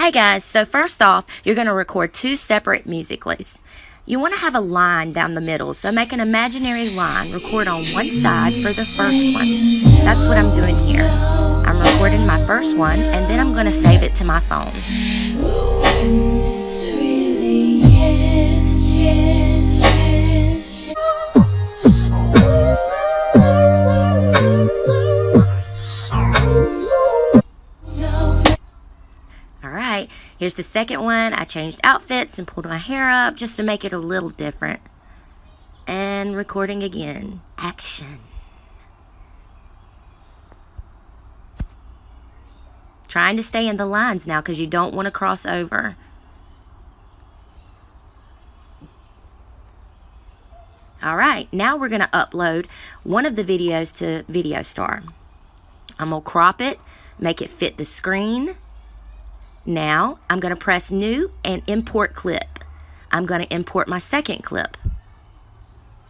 Hey guys, so first off, you're going to record two separate musicallys. You want to have a line down the middle, so make an imaginary line, record on one side for the first one. That's what I'm doing here. I'm recording my first one, and then I'm going to save it to my phone. Alright, here's the second one. I changed outfits and pulled my hair up just to make it a little different. And recording again. Action. Trying to stay in the lines now because you don't want to cross over. Alright, now we're going to upload one of the videos to VideoStar. I'm going to crop it, make it fit the screen. Now, I'm going to press New and Import Clip. I'm going to import my second clip.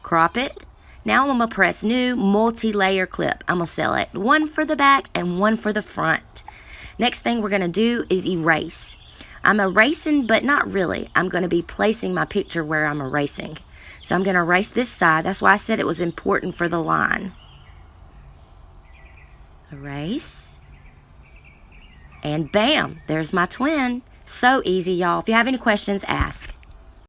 Crop it. Now I'm going to press New Multi-Layer Clip. I'm going to select one for the back and one for the front. Next thing we're going to do is erase. I'm erasing, but not really. I'm going to be placing my picture where I'm erasing. So I'm going to erase this side. That's why I said it was important for the line. Erase. And bam, there's my twin. So easy, y'all. If you have any questions, ask.